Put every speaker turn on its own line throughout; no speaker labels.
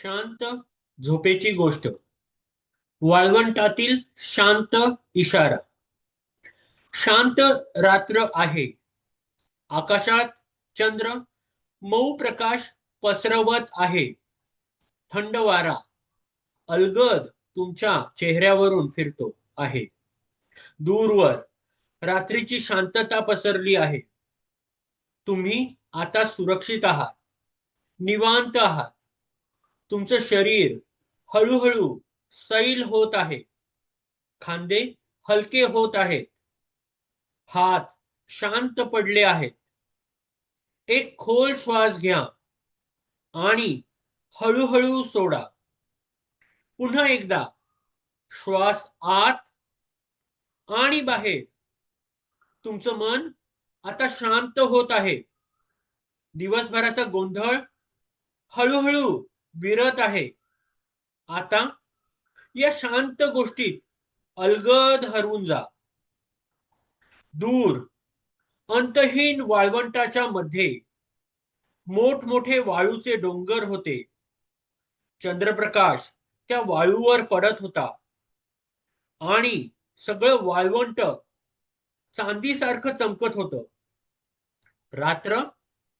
शांत झोपेची गोष्ट. वाळवंटातील शांत इशारा. शांत रात्र आहे. आकाशात चंद्र मऊ प्रकाश पसरवत आहे. थंड वारा अलगद तुमच्या चेहऱ्यावरून फिरतो आहे. दूरवर रात्रीची शांतता पसरली आहे. तुम्ही आता सुरक्षित आहात, निवांत आहात. तुमचं शरीर हळूहळू सैल होत आहे. खांदे हलके होत आहेत. हात शांत पडले आहेत. एक खोल श्वास घ्या आणि हळूहळू सोडा. पुन्हा एकदा श्वास आत आणि बाहेर. तुमचं मन आता शांत होत आहे. दिवसभराचा गोंधळ हळूहळू विरत आहे. आता या शांत गोष्टीत अलगद हरवून जा. दूर अंतहीन वाळवंटाच्या मध्ये मोठमोठे वाळूचे डोंगर होते. चंद्रप्रकाश त्या वाळूवर पडत होता आणि सगळं वाळवंट चांदीसारखं चमकत होतं. रात्र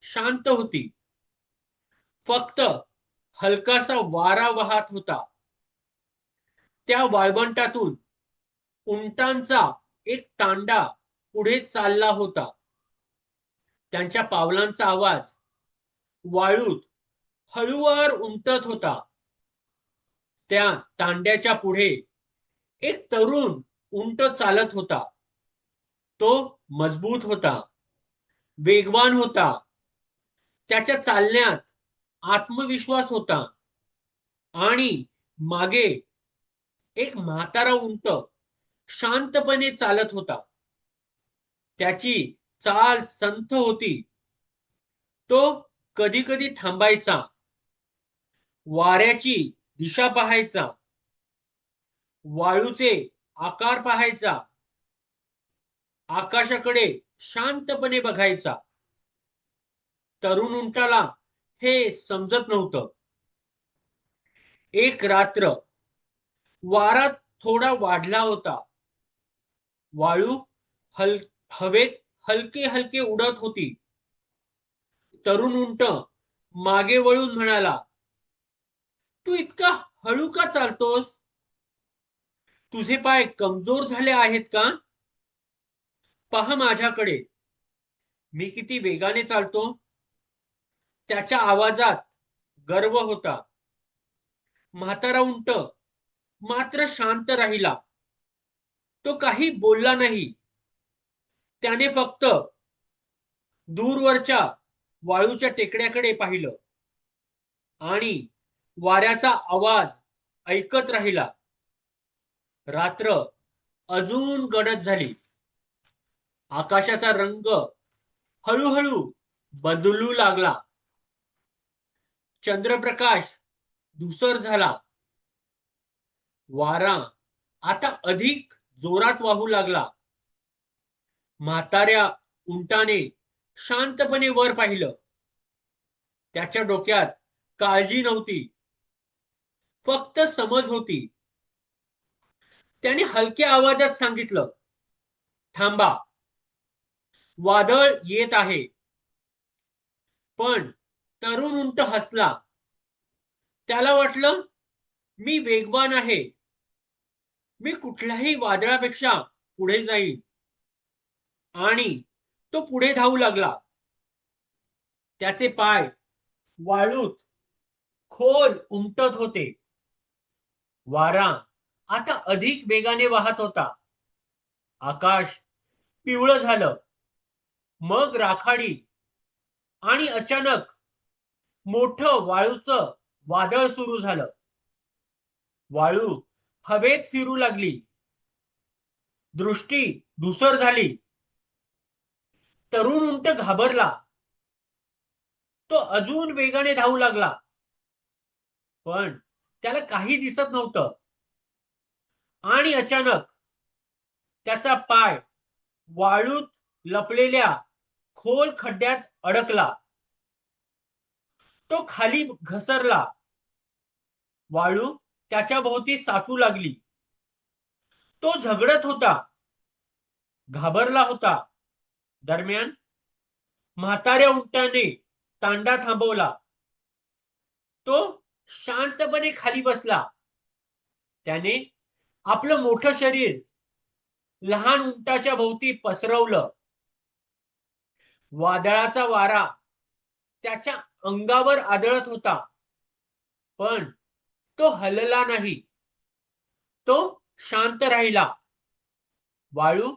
शांत होती. फक्त हलकासा वारा वाहत होता. त्या वाळवंटातून उंटांचा एक तांडा पुढे चालला होता. त्यांच्या पावलांचा आवाज वाळूत हळूवार उमटत होता. त्या तांड्याच्या पुढे एक तरुण उंट चालत होता. तो मजबूत होता, वेगवान होता. त्याच्या चालण्यात आत्मविश्वास होता आणि मागे एक म्हातारा उंट शांतपणे चालत होता. त्याची चाल संथ होती. तो कधी कधी थांबायचा, वाऱ्याची दिशा पाहायचा, वाळूचे आकार पाहायचा, आकाशाकडे शांतपणे बघायचा. तरुण उंटाला हे समजत नव्हतं. एक रात्र वारा थोडा वाढला होता. वाळू हल हवेत हलके हलके उडत होती. तरुण उंट मागे वळून म्हणाला, तू इतका हळू का चालतोस? तुझे पाय कमजोर झाले आहेत का? पहा माझ्याकडे, मी किती वेगाने चालतो. त्याच्या आवाजात गर्व होता. म्हातारा उंट मात्र शांत राहिला. तो काही बोलला नाही. त्याने फक्त दूरवरच्या वाळूच्या टेकड्याकडे पाहिलं आणि वाऱ्याचा आवाज ऐकत राहिला. रात्र अजून गडद झाली. आकाशाचा रंग हळूहळू बदलू लागला. चंद्रप्रकाश धुसर झाला. वारा आता अधिक जोरात वाहू लागला. म्हाताऱ्या उंटाने शांतपणे वर पाहिलं. त्याच्या डोक्यात काळजी नव्हती, फक्त समज होती. त्याने हलक्या आवाजात सांगितलं, थांबा, वादळ येत आहे. पण तरुण उंट हसला. त्याला वाटलं, मी वेगवान आहे. मी कुठल्याही वादळापेक्षा पुढे जाईन. आणि तो पुढे धावू लागला. त्याचे पाय वाळूत खोल उमटत होते. वारा आता अधिक वेगाने वाहत होता. आकाश पिवळं झालं, मग राखाडी, आणि अचानक मोठं वाळूचं वादळ सुरू झालं. वाळू हवेत फिरू लागली. दृष्टी धुसर झाली. तरुण उंट घाबरला. तो अजून वेगाने धावू लागला. पण त्याला काही दिसत नव्हतं. आणि अचानक त्याचा पाय वाळूत लपलेल्या खोल खड्ड्यात अडकला. तो खाली घसरला. वाळू त्याच्या भोवती साचू लागली. तो झगडत होता, घाबरला होता. दरम्यान म्हाताऱ्या उंटाने तांडा थांबवला. तो शांतपणे खाली बसला. त्याने आपलं मोठं शरीर लहान उंटाच्या भोवती पसरवलं. वादळाचा वारा त्याच्या अंगावर आदळत होता, पण तो हलला नाही. तो शांत राहिला. वाळू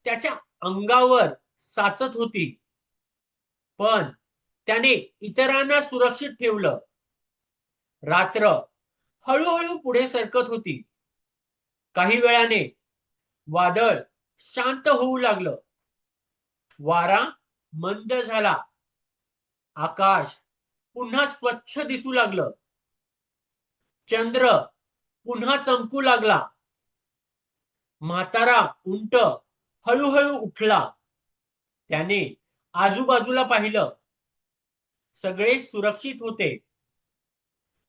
त्याच्या अंगावर साचत होती, पण त्याने इतरांना सुरक्षित ठेवलं. रात्र हळूहळू पुढे सरकत होती. काही वेळाने वादळ शांत होऊ लागलं. वारा मंद झाला. आकाश पुन्हा स्वच्छ दिसू लागलं. चंद्र पुन्हा चमकू लागला. म्हातारा उंट हळूहळू उठला. त्याने आजूबाजूला पाहिलं. सगळे सुरक्षित होते.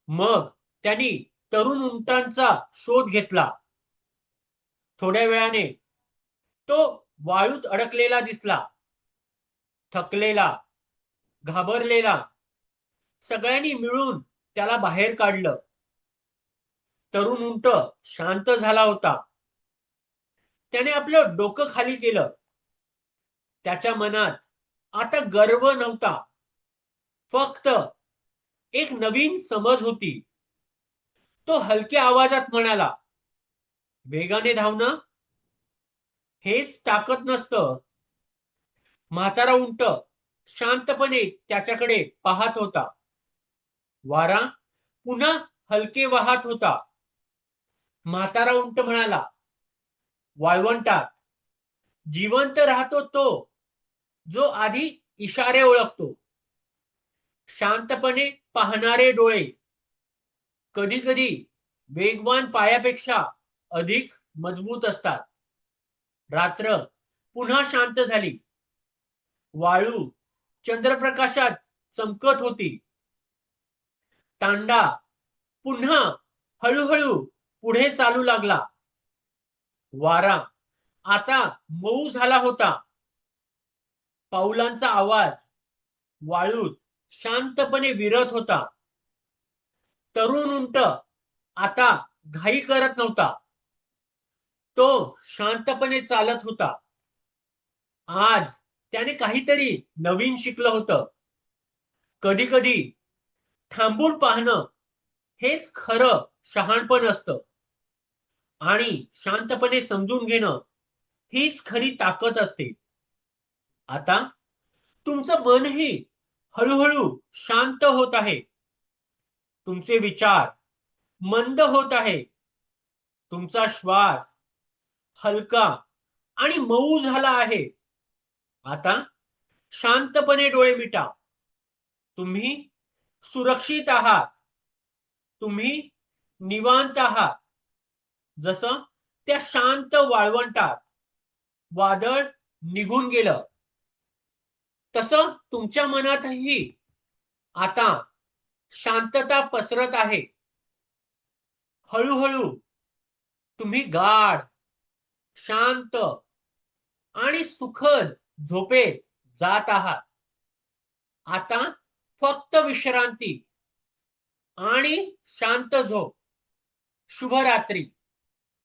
मग त्यांनी तरुण उंटांचा शोध घेतला. थोड्या वेळाने तो वाळूत अडकलेला दिसला. थकलेला, घाबरलेला. सगळ्यांनी मिळून त्याला बाहेर काढलं. तरुण उंट शांत झाला होता. त्याने आपलं डोकं खाली केलं. त्याच्या मनात आता गर्व नव्हता, फक्त एक नवीन समज होती. तो हलक्या आवाजात म्हणाला, वेगाने धावणं हेच ताकद नसतं. म्हातारा उंट शांतपणे त्याच्याकडे पाहत होता. वारा पुन्हा हलके वाहत होता. म्हातारा उंट म्हणाला, वाळवंटात जिवंत राहतो तो जो आधी इशारे ओळखतो. शांतपणे पाहणारे डोळे कधी कधी वेगवान पायापेक्षा अधिक मजबूत असतात. रात्र पुन्हा शांत झाली. वाळू चंद्रप्रकाशात चमकत होती. तांडा पुन्हा हळूहळू पुढे चालू लागला. वारा आता मऊ झाला होता. पाऊलांचा आवाज वाळूत शांतपणे विरत होता. तरुण उंट आता घाई करत नव्हता. तो शांतपणे चालत होता. आज त्याने काहीतरी नवीन शिकलं होतं. कधी कधी थांबून पाहणं हेच खरं शहाणपण असतं, आणि शांतपणे समजून घेणं हीच खरी ताकद असते. आता तुमचं मनही हळूहळू शांत होत आहे. तुमचे विचार मंद होत आहे. तुमचा श्वास हलका आणि मऊ झाला आहे. आता शांतपणे डोळे मिटा. तुम्ही सुरक्षित आहात. तुम्ही निवांत आहात. जसं त्या शांत वाळवंटात वादळ निघून गेलं, तसं तुमच्या मनातही आता शांतता पसरत आहे. हळूहळू तुम्ही गाढ, शांत आणि सुखद झोपेत जात आहात. आता फक्त विश्रांती आणि शांत झोप. शुभरात्री.